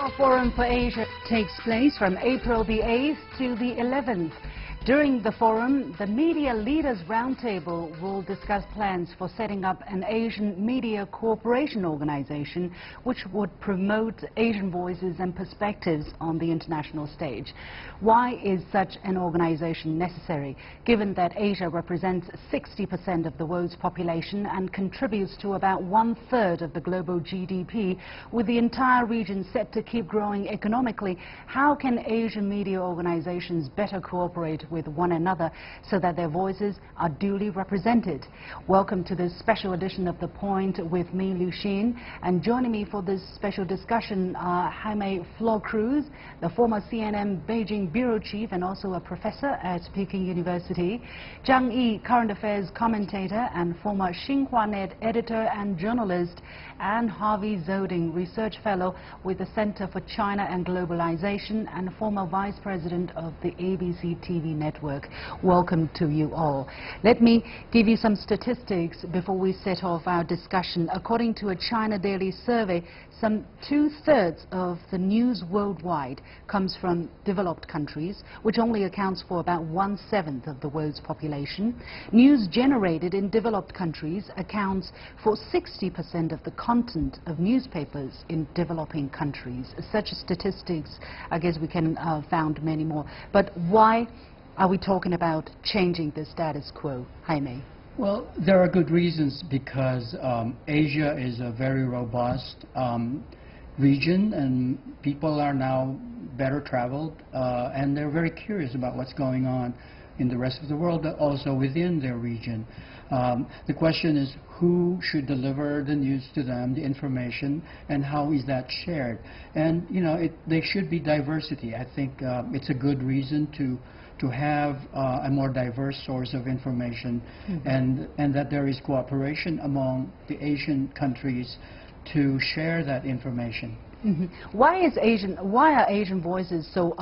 Boao Forum for Asia takes place from April the 8th to the 11th. During the forum, the Media Leaders Roundtable will discuss plans for setting up an Asian Media Cooperation Organization which would promote Asian voices and perspectives on the international stage. Why is such an organization necessary, given that Asia represents 60% of the world's population and contributes to about 1/3 of the global GDP, with the entire region set to keep growing economically? How can Asian media organizations better cooperate with one another so that their voices are duly represented? Welcome to this special edition of The Point with me, Liu Xin. And joining me for this special discussion are Jaime FlorCruz, the former CNN Beijing bureau chief and also a professor at Peking University; Zhang Yi, current affairs commentator and former Xinhuanet editor and journalist; and Harvey Dzodin, research fellow with the Center for China and Globalization and former vice president of the ABC TV network. Welcome to you all. Let me give you some statistics before we set off our discussion. According to a China Daily survey, some 2/3 of the news worldwide comes from developed countries, which only accounts for about 1/7 of the world's population. News generated in developed countries accounts for 60% of the content of newspapers in developing countries. Such statistics, I guess we can found many more. But why are we talking about changing the status quo, Jaime? Well, there are good reasons, because Asia is a very robust region, and people are now better traveled, and they're very curious about what's going on in the rest of the world, but also within their region. The question is, who should deliver the news to them, the information, and how is that shared? And, you know, there should be diversity. I think it's a good reason to have a more diverse source of information, and that there is cooperation among the Asian countries to share that information. Why are Asian voices so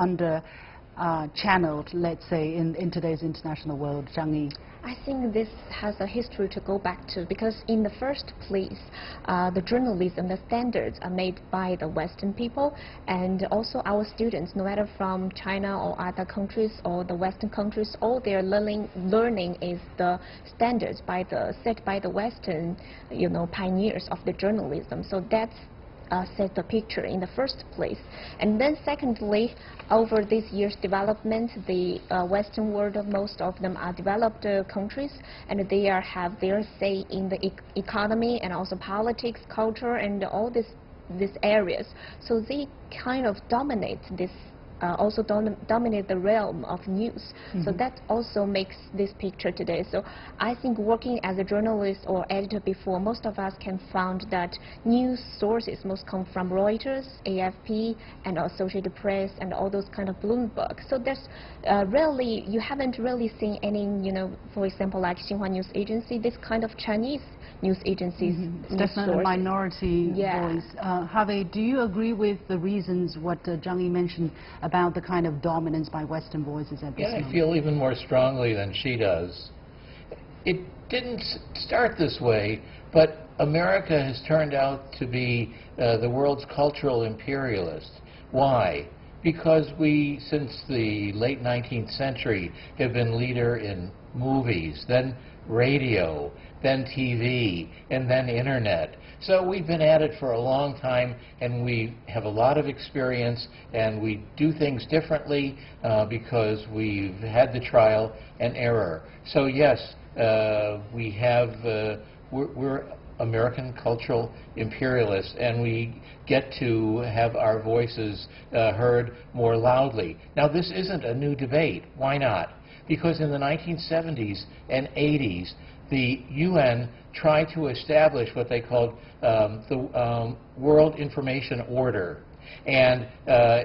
channeled, let's say, in today's international world, Zhang Yi? I think this has a history to go back to, because in the first place, the journalism, the standards are made by the Western people, and also our students, no matter from China or other countries or the Western countries, all their learning is the standards set by the Western, pioneers of the journalism. So that's set the picture in the first place. And then secondly, over this year's development, the Western world, most of them are developed countries, and they have their say in the economy and also politics, culture, and all these areas. So they kind of dominate this. Also dominate the realm of news. So that also makes this picture today. So I think working as a journalist or editor before, most of us can find that news sources most come from Reuters, AFP, and Associated Press, and all those kind of Bloomberg. So there's you haven't really seen any, for example, like Xinhua News Agency, this kind of Chinese news agencies. It's definitely a minority voice. Harvey, do you agree with the reasons what Zhang Yi mentioned about the kind of dominance by Western voices at this moment? I feel even more strongly than she does. It didn't start this way, but America has turned out to be the world's cultural imperialist. Why? Because we, since the late 19th century, have been leader in movies, then radio, then TV, and then internet. So we've been at it for a long time, and we have a lot of experience, and we do things differently because we've had the trial and error. So yes, we're American cultural imperialists, and we get to have our voices heard more loudly. Now, this isn't a new debate. Why not? Because in the 1970s and 80s, the UN tried to establish what they called the World Information Order. And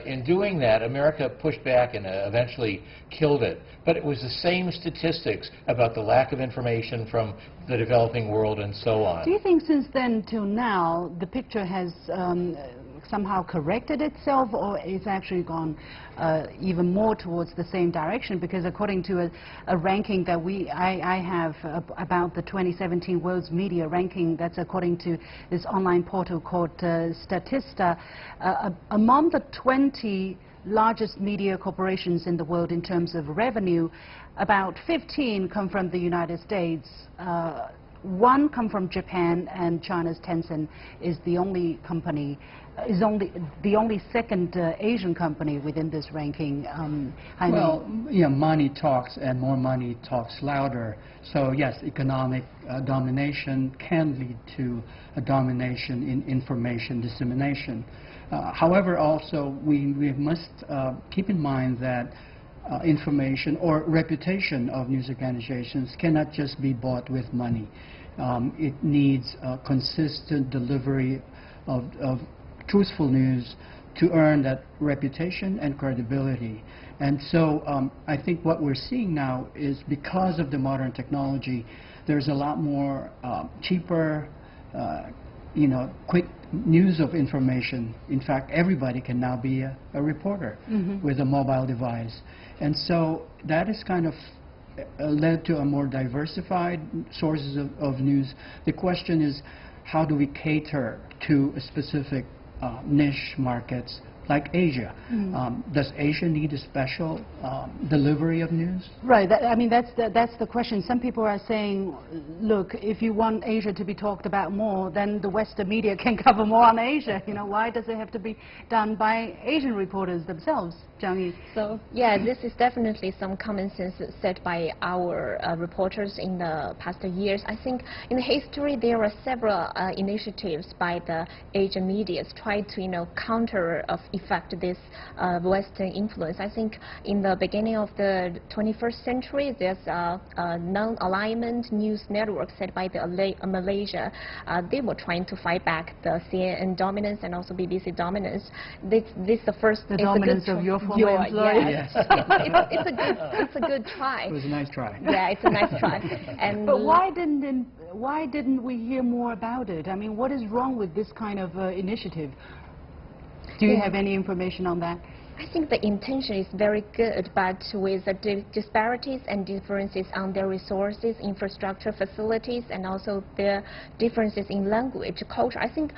in doing that, America pushed back and eventually killed it. But it was the same statistics about the lack of information from the developing world and so on. Do you think since then till now, the picture has somehow corrected itself, or it's actually gone even more towards the same direction? Because according to a ranking that I have about the 2017 World's Media Ranking, that's according to this online portal called Statista, among the 20 largest media corporations in the world in terms of revenue, about 15 come from the United States, 1 come from Japan, and China's Tencent is the only company, the only second Asian company within this ranking. Well, yeah, money talks, and more money talks louder. So yes, economic domination can lead to a domination in information dissemination. However, also we must keep in mind that information or reputation of news organizations cannot just be bought with money. It needs consistent delivery of truthful news to earn that reputation and credibility. And so I think what we're seeing now is, because of the modern technology, there's a lot more cheaper, quick news of information. In fact, everybody can now be a reporter with a mobile device. And so that has kind of led to a more diversified sources of news. The question is, how do we cater to a specific niche markets like Asia? Does Asia need a special delivery of news? Right. That's the question. Some people are saying, look, if you want Asia to be talked about more, then the Western media can cover more on Asia. Why does it have to be done by Asian reporters themselves? Zhang Yi. So, yeah, this is definitely some common sense set by our reporters in the past years. I think in history there were several initiatives by the Asian media to try to, counter effect this Western influence. I think in the beginning of the 21st century, there's a non-alignment news network set by the Malaysia. They were trying to fight back the CNN dominance and also BBC dominance. This the first. The dominance of your former employee. Yes. It's a good try. It was a nice try. Yeah, it's a nice try. And but why didn't we hear more about it? I mean, what is wrong with this kind of initiative? Do you have any information on that? I think the intention is very good, but with the disparities and differences on their resources, infrastructure, facilities, and also their differences in language, culture, I think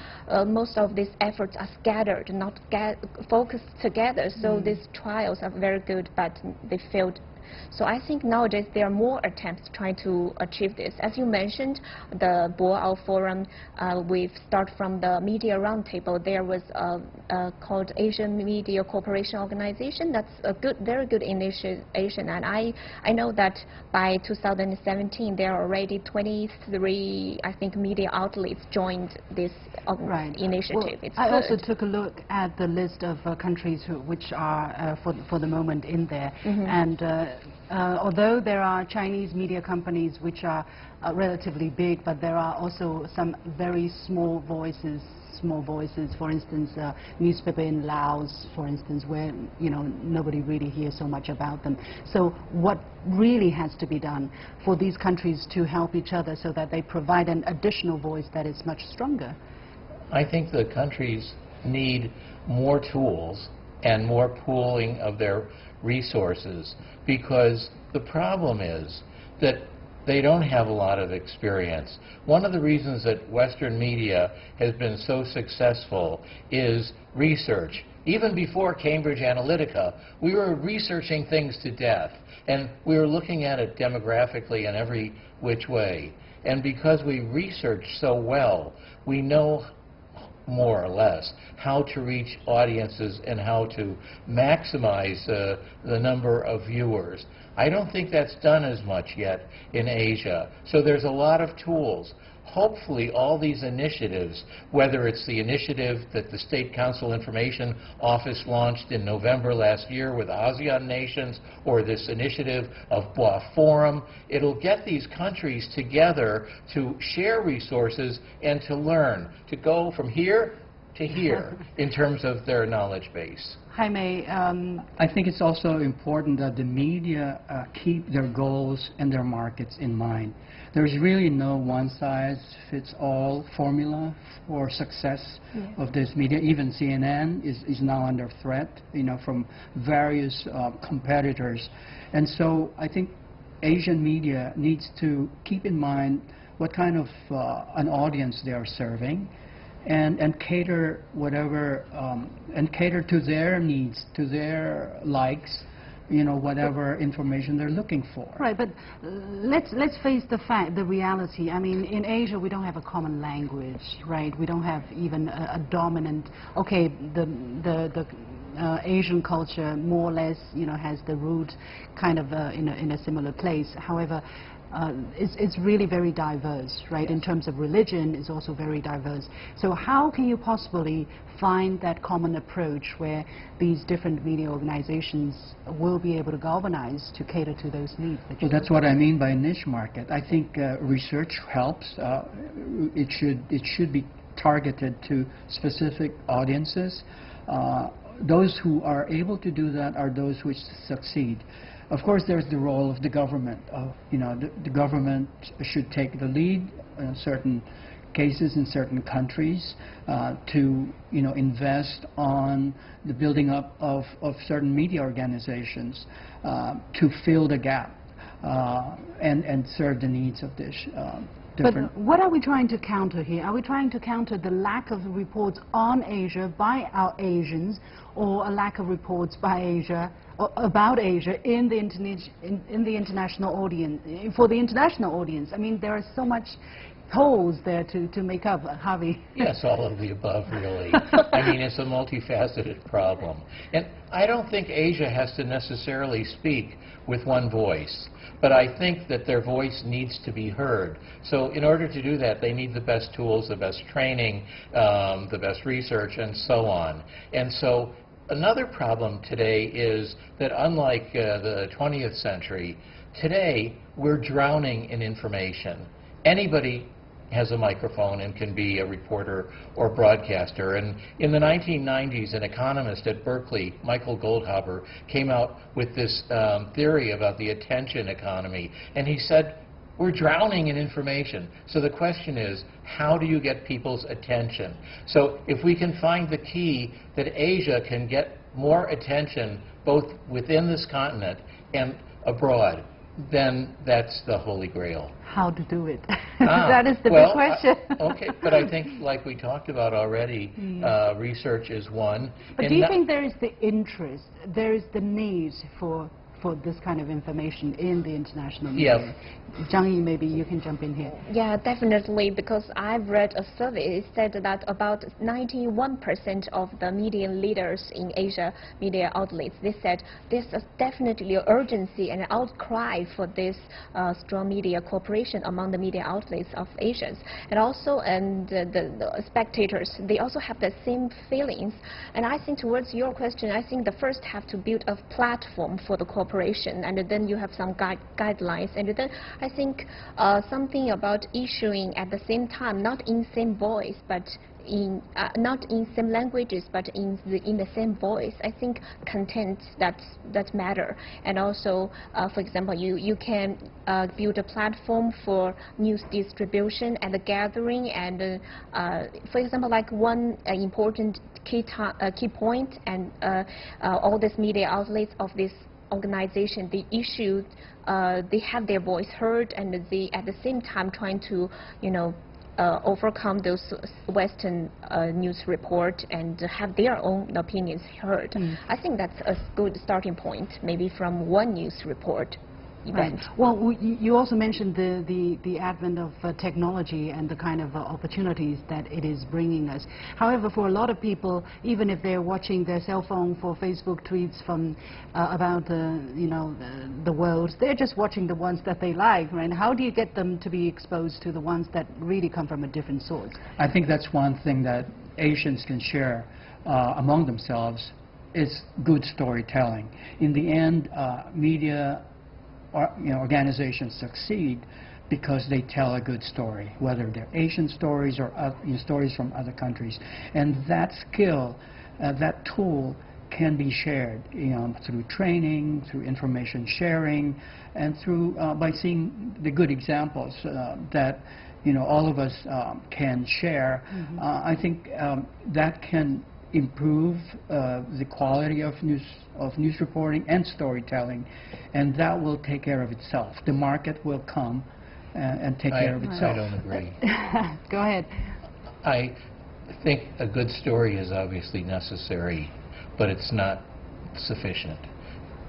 most of these efforts are scattered, not focused together. So these trials are very good, but they failed. So I think nowadays there are more attempts trying to achieve this. As you mentioned, the Boao Forum, we start from the media roundtable. There was called Asian Media Cooperation Organization. That's a very good initiation. And I know that by 2017 there are already 23, I think, media outlets joined this initiative. Well, I also took a look at the list of countries which are for the moment in there, and although there are Chinese media companies which are relatively big, but there are also some very small voices. For instance, newspaper in Laos, for instance, where nobody really hears so much about them. So what really has to be done for these countries to help each other so that they provide an additional voice that is much stronger? I think the countries need more tools and more pooling of their resources, because the problem is that they don't have a lot of experience. One of the reasons that Western media has been so successful is research. Even before Cambridge Analytica, we were researching things to death, and we were looking at it demographically in every which way. And because we research so well, we know more or less how to reach audiences and how to maximize the number of viewers. I don't think that's done as much yet in Asia. So there's a lot of tools. Hopefully all these initiatives, whether it's the initiative that the State Council Information Office launched in November last year with ASEAN nations, or this initiative of Boao Forum, it'll get these countries together to share resources and to learn, to go from here to hear in terms of their knowledge base. Jaime, I think it's also important that the media keep their goals and their markets in mind. There's really no one-size-fits-all formula for success of this media. Even CNN is now under threat, from various competitors. And so I think Asian media needs to keep in mind what kind of an audience they are serving, and cater and cater to their needs, to their likes, whatever information they're looking for. Right, but let's face the reality. I mean, in Asia we don't have a common language, right? We don't have even a dominant. Okay, the Asian culture more or less, has the root kind of in a similar place. However, it's really very diverse, right? In terms of religion, it's also very diverse. So how can you possibly find that common approach where these different media organizations will be able to galvanize to cater to those needs? Well, that's what I mean by niche market. I think research helps. It should be targeted to specific audiences. Those who are able to do that are those which succeed. Of course, there's the role of the government. The government should take the lead in certain cases in certain countries to invest on the building up of certain media organizations to fill the gap and serve the needs of this. But what are we trying to counter here? Are we trying to counter the lack of reports on Asia by our Asians, or a lack of reports by Asia or about Asia in the international audience, for the international audience? I mean, there are so much holes there to make up, Harvey. Yes, all of the above, really. I mean, it's a multifaceted problem. And I don't think Asia has to necessarily speak with one voice, but I think that their voice needs to be heard. So in order to do that, they need the best tools, the best training, the best research, and so on. And so another problem today is that unlike the 20th century, today we're drowning in information. Anybody has a microphone and can be a reporter or broadcaster. And in the 1990s, an economist at Berkeley, Michael Goldhaber, came out with this theory about the attention economy. And he said, we're drowning in information. So the question is, how do you get people's attention? So if we can find the key that Asia can get more attention both within this continent and abroad, then that's the Holy Grail. How to do it? That is the big question. Okay, but I think, like we talked about already, research is one. But do you think there is the interest, there is the need for this kind of information in the international media? Yes. Zhang Yi, maybe you can jump in here. Yeah, definitely, because I've read a survey. It said that about 91% of the media leaders in Asia media outlets, they said there's definitely an urgency and an outcry for this strong media cooperation among the media outlets of Asia. And also, the spectators, they also have the same feelings. And I think towards your question, I think the first have to build a platform for the cooperation, and then you have some guidelines, and then I think something about issuing at the same time, not in same voice, but in not in same languages, but in the same voice. I think content that matter. And also, for example, you can build a platform for news distribution and the gathering. And for example, like one important key point, and all these media outlets of this organization, they issued, they have their voice heard, and they at the same time trying to, overcome those Western news report and have their own opinions heard. I think that's a good starting point, maybe from one news report event. Right. Well, you also mentioned the advent of technology and the kind of opportunities that it is bringing us. However, for a lot of people, even if they're watching their cell phone for Facebook tweets from about the world, they're just watching the ones that they like, right? How do you get them to be exposed to the ones that really come from a different source? I think that's one thing that Asians can share among themselves is good storytelling. In the end, media organizations succeed because they tell a good story, whether they're Asian stories or stories from other countries. And that skill, that tool can be shared through training, through information sharing, and through by seeing the good examples that all of us can share. I think that can improve the quality of news reporting and storytelling, and that will take care of itself. The market will come and take care of itself. I don't agree. Go ahead. I think a good story is obviously necessary, but it's not sufficient.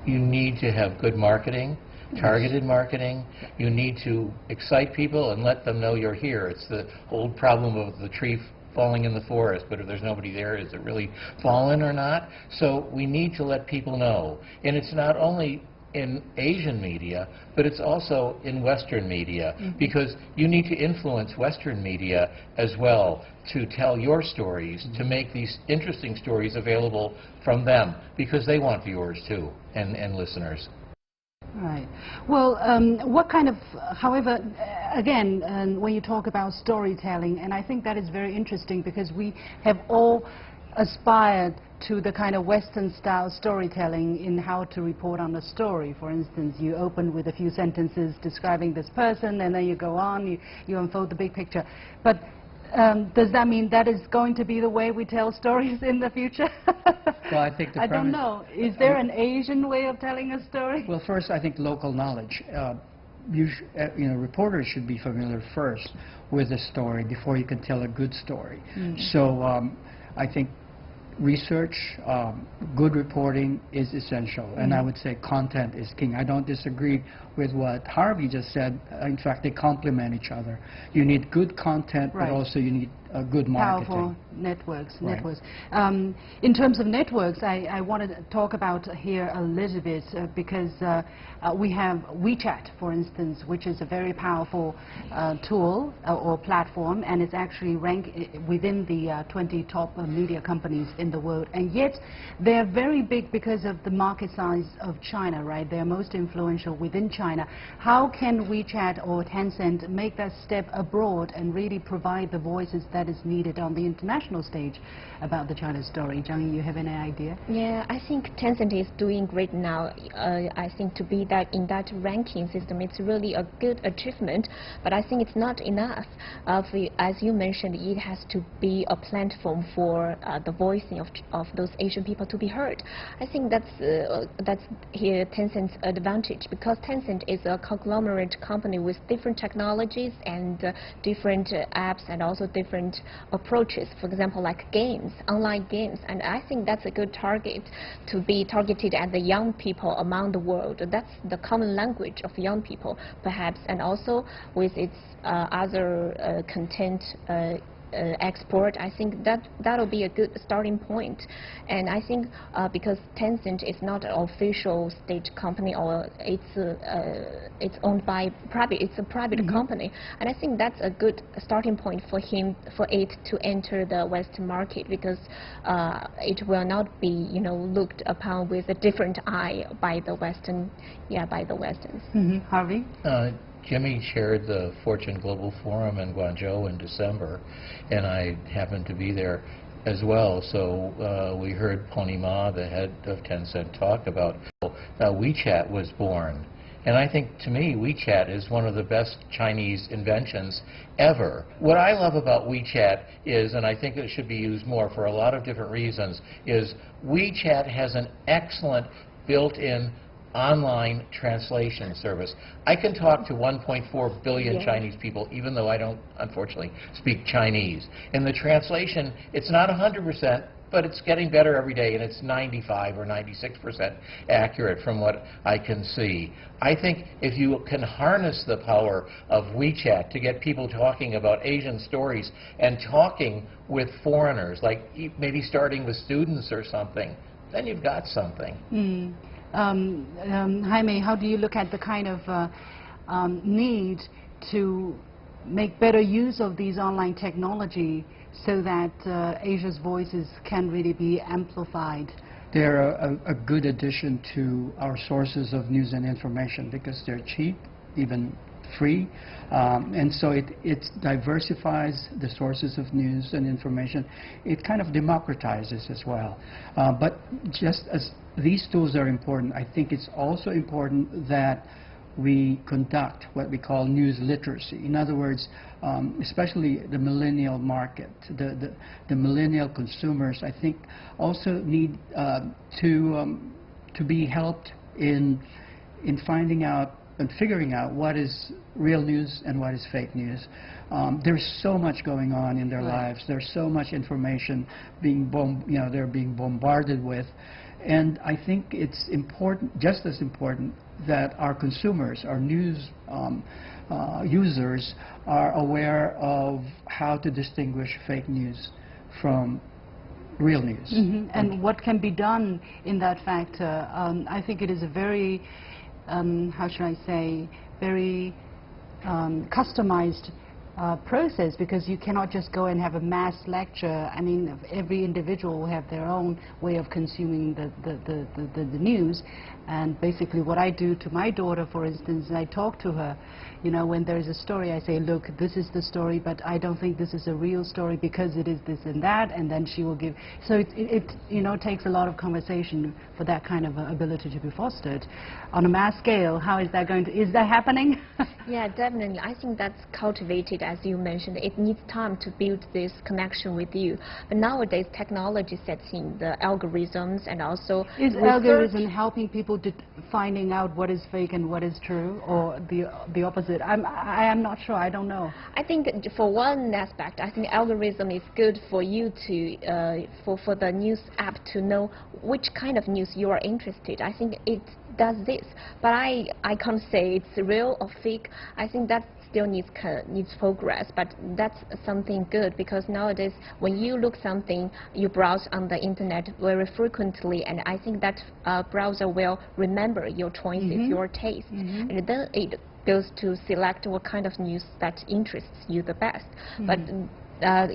You need to have good marketing, targeted marketing. You need to excite people and let them know you're here. It's the old problem of the tree falling in the forest, but if there's nobody there, is it really fallen or not? So we need to let people know. And it's not only in Asian media, but it's also in Western media, because you need to influence Western media as well to tell your stories, to make these interesting stories available from them, because they want viewers too, and listeners. Right. Well, what kind of, however, again, when you talk about storytelling, and I think that is very interesting because we have all aspired to the kind of Western-style storytelling in how to report on a story. For instance, you open with a few sentences describing this person, and then you go on, you unfold the big picture. But does that mean that is going to be the way we tell stories in the future? Well, I think I don't know. Is there an Asian way of telling a story? Well, first, I think local knowledge. Reporters should be familiar first with the story before you can tell a good story. So I think research, good reporting is essential, and I would say content is king. I don't disagree with what Harvey just said. In fact, they complement each other. You need good content, but also you need good marketing. Powerful networks. In terms of networks, I want to talk about here a little bit because we have WeChat, for instance, which is a very powerful tool or platform, and it's actually ranked within the 20 top media companies in the world. And yet, they're very big because of the market size of China, right? They're most influential within China. How can WeChat or Tencent make that step abroad and really provide the voices that is needed on the international stage about the China story? Zhang Yi, you have any idea? Yeah, I think Tencent is doing great now. I think to be that in that ranking system, it's really a good achievement, but I think it's not enough. As you mentioned, it has to be a platform for the voicing of those Asian people to be heard. I think that's here Tencent's advantage, because Tencent is a conglomerate company with different technologies and different apps and also different approaches. For example, like games, online games, and I think that's a good target to be targeted at the young people among the world. That's the common language of young people, perhaps, and also with its other content export. I think that'll be a good starting point. And I think because Tencent is not an official state company, or it's owned by private, it's a private company, and I think that's a good starting point for it to enter the Western market, because it will not be looked upon with a different eye by the Westerns. Harvey? Jimmy chaired the Fortune Global Forum in Guangzhou in December, and I happened to be there as well. So we heard Pony Ma, the head of Tencent, talk about how WeChat was born. And I think, to me, WeChat is one of the best Chinese inventions ever. What I love about WeChat is, and I think it should be used more for a lot of different reasons, is WeChat has an excellent built-in online translation service. I can talk to 1.4 billion Chinese people, even though I don't, unfortunately, speak Chinese. In the translation, it's not 100%, but it's getting better every day, and it's 95 or 96% accurate from what I can see. I think if you can harness the power of WeChat to get people talking about Asian stories and talking with foreigners, like maybe starting with students or something, then you've got something. Jaime, how do you look at the kind of need to make better use of these online technology so that Asia's voices can really be amplified? They're a good addition to our sources of news and information because they're cheap, even free. And so it diversifies the sources of news and information. It kind of democratizes as well. But just as these tools are important, I think it's also important that we conduct what we call news literacy. In other words, especially the millennial market, the millennial consumers, I think also need to be helped in finding out and figuring out what is real news and what is fake news. There's so much going on in their lives. There's so much information being they're being bombarded with, and I think it's important, just as important, that our consumers, our news users, are aware of how to distinguish fake news from real news. And what can be done in that factor? I think it is a very, how should I say, very customized process, because you cannot just go and have a mass lecture. I mean, every individual will have their own way of consuming the news. And basically what I do to my daughter, for instance, I talk to her, you know, when there is a story, I say, look, this is the story, but I don't think this is a real story because it is this and that, and then she will give. So it you know, takes a lot of conversation for that kind of ability to be fostered. On a mass scale, how is that going to, is that happening? Yeah, definitely. I think that's cultivated, as you mentioned. It needs time to build this connection with you. But nowadays, technology sets in, the algorithms, and also is algorithm helping people to finding out what is fake and what is true, or the opposite? I am not sure. I don't know. I think for one aspect, I think algorithm is good for you to for the news app to know which kind of news you are interested. I think it does this, but I can't say it's real or fake. I think that still needs progress, but that's something good, because nowadays when you look something, you browse on the internet very frequently, and I think that browser will remember your choices, your taste, and then it goes to select what kind of news that interests you the best. But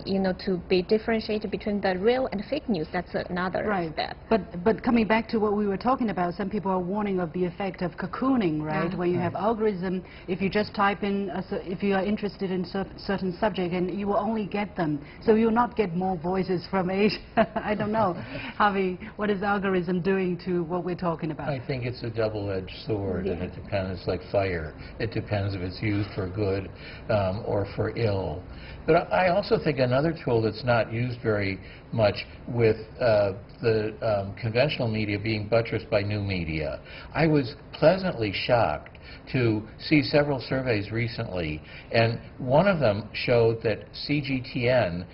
you know, to be differentiated between the real and fake news, that's another step. But coming back to what we were talking about, some people are warning of the effect of cocooning, right? When you have algorithm, if you just type in, if you are interested in certain subject, and you will only get them, so you will not get more voices from Asia. I don't know, Harvey, what is algorithm doing to what we're talking about? I think it's a double-edged sword, and it depends. It's like fire. It depends if it's used for good or for ill. But I also think another tool that's not used very much, with the conventional media being buttressed by new media. I was pleasantly shocked to see several surveys recently, and one of them showed that CGTN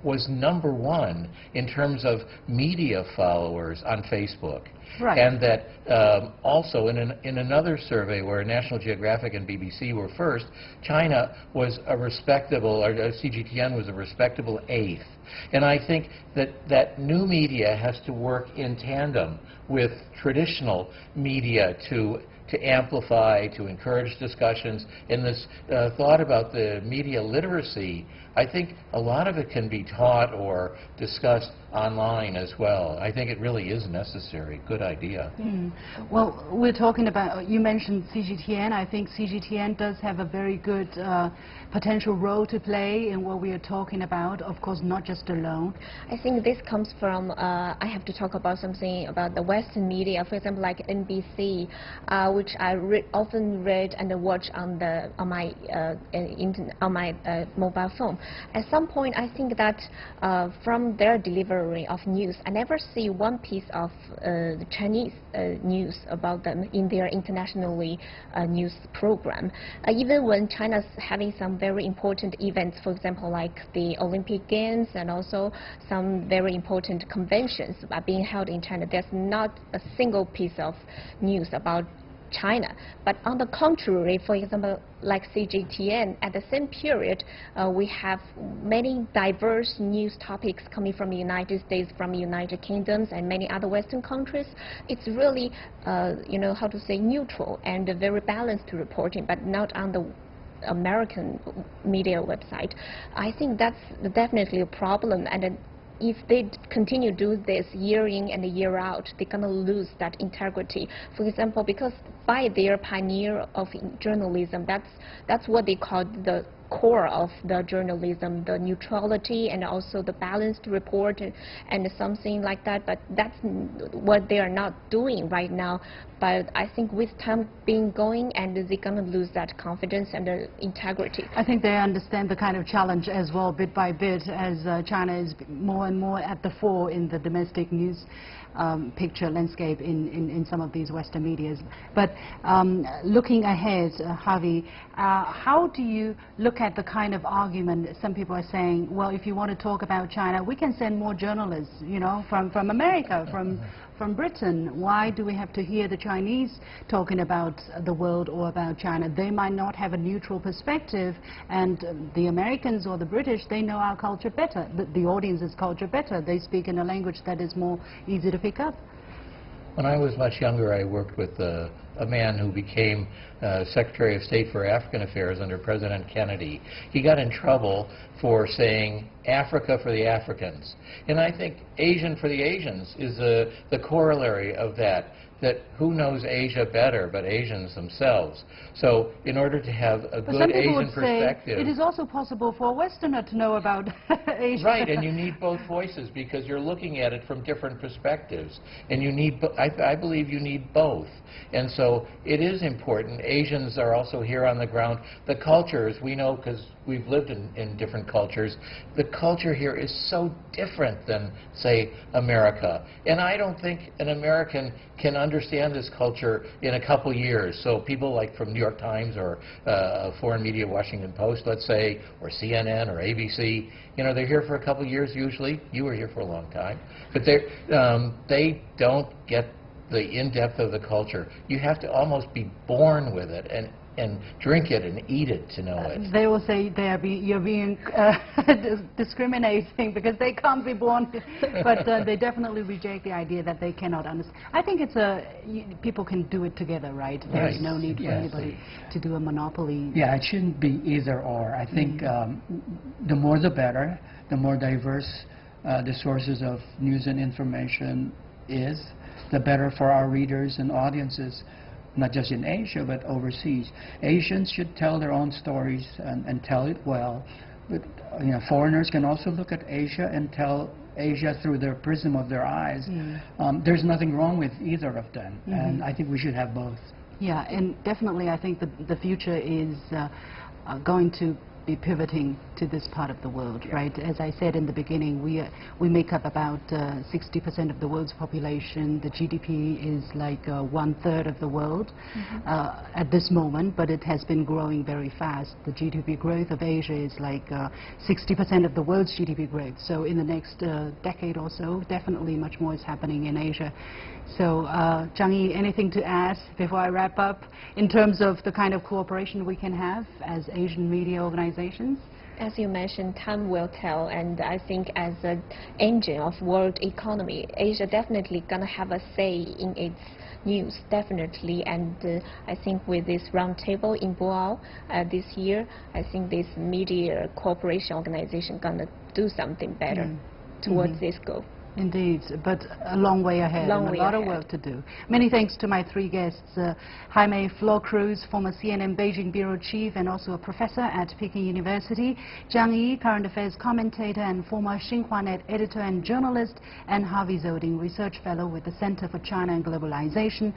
was #1 in terms of media followers on Facebook. And that also in another survey where National Geographic and BBC were first, China was a respectable, or CGTN was a respectable 8th. And I think that new media has to work in tandem with traditional media to amplify, to encourage discussions. In this thought about the media literacy, I think a lot of it can be taught or discussed online as well. I think it really is necessary. Good idea. Well, we're talking about, you mentioned CGTN. I think CGTN does have a very good potential role to play in what we are talking about, of course, not just alone. I think this comes from, I have to talk about something about the Western media, for example, like NBC, which I often read and watch on my mobile phone. At some point, I think that from their delivery of news, I never see one piece of the Chinese news about them in their internationally news program. Even when China's having some very important events, for example, like the Olympic Games, and also some very important conventions are being held in China, there's not a single piece of news about China. But on the contrary, for example, like CGTN, at the same period, we have many diverse news topics coming from the United States, from the United Kingdoms, and many other Western countries. It's really, you know, how to say, neutral and very balanced reporting, but not on the American media website. I think that's definitely a problem, and if they continue to do this year in and year out, they're going to lose that integrity. For example, because by their pioneer of journalism, that's what they call the core of the journalism, the neutrality and also the balanced report and something like that. But that's what they are not doing right now. But I think with time being going, and they're going to lose that confidence and the integrity. I think they understand the kind of challenge as well, bit by bit, as China is more and more at the fore in the domestic news picture landscape in some of these Western medias. But looking ahead, Harvey, how do you look at the kind of argument some people are saying, well, if you want to talk about China, we can send more journalists, you know, from America, from Britain. Why do we have to hear the Chinese talking about the world or about China? They might not have a neutral perspective, and the Americans or the British, they know our culture better, the audience's culture better. They speak in a language that is more easy to pick up. When I was much younger, I worked with a man who became Secretary of State for African Affairs under President Kennedy. He got in trouble for saying Africa for the Africans. And I think Asian for the Asians is the corollary of that who knows Asia better but Asians themselves. So in order to have a good Asian perspective... It is also possible for a Westerner to know about Asia. Right, and you need both voices because you're looking at it from different perspectives. And you need, I believe you need both. And so it is important. Asians are also here on the ground. The cultures, we know because we've lived in different cultures, the culture here is so different than, say, America. And I don't think an American can understand this culture in a couple years. So people like from New York Times or foreign media, Washington Post, let's say, or CNN or ABC, you know, they're here for a couple years usually. You were here for a long time. But they don't get the in-depth of the culture. You have to almost be born with it and drink it and eat it to know it. They will say you're being discriminating because they can't be born, but they definitely reject the idea that they cannot understand. I think it's people can do it together, right? There's no need for anybody to do a monopoly. Yeah, it shouldn't be either or. I think the more the better, the more diverse the sources of news and information is, the better for our readers and audiences, not just in Asia, but overseas. Asians should tell their own stories and tell it well. But you know, foreigners can also look at Asia and tell Asia through their prism of their eyes. There's nothing wrong with either of them, and I think we should have both. Yeah, and definitely I think the future is going to be pivoting to this part of the world, right? As I said in the beginning, we make up about 60% of the world's population. The GDP is like 1/3 of the world at this moment, but it has been growing very fast. The GDP growth of Asia is like 60% of the world's GDP growth. So in the next decade or so, definitely much more is happening in Asia. So, Zhang Yi, anything to add before I wrap up in terms of the kind of cooperation we can have as Asian media organizations? As you mentioned, time will tell, and I think as an engine of world economy, Asia definitely gonna have a say in its news, definitely. And I think with this roundtable in Boao this year, I think this media cooperation organization gonna do something better towards this goal. Indeed, but a long way ahead and a lot of work to do. Many thanks to my three guests, Jaime FlorCruz, former CNN Beijing Bureau Chief and also a professor at Peking University, Zhang Yi, current affairs commentator and former Xinhuanet editor and journalist, and Harvey Dzodin, research fellow with the Center for China and Globalization,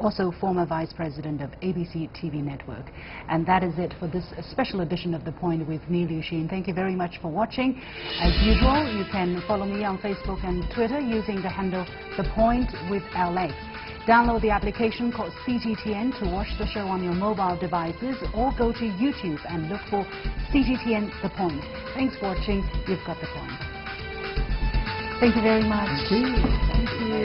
also former vice president of ABC TV network. And that is it for this special edition of The Point with me, Liu Xin. Thank you very much for watching. As usual, you can follow me on Facebook and Twitter using the handle The Point with LA. Download the application called CGTN to watch the show on your mobile devices, or go to YouTube and look for CGTN The Point. Thanks for watching. You've got The Point. Thank you very much. Thank you. Thank you.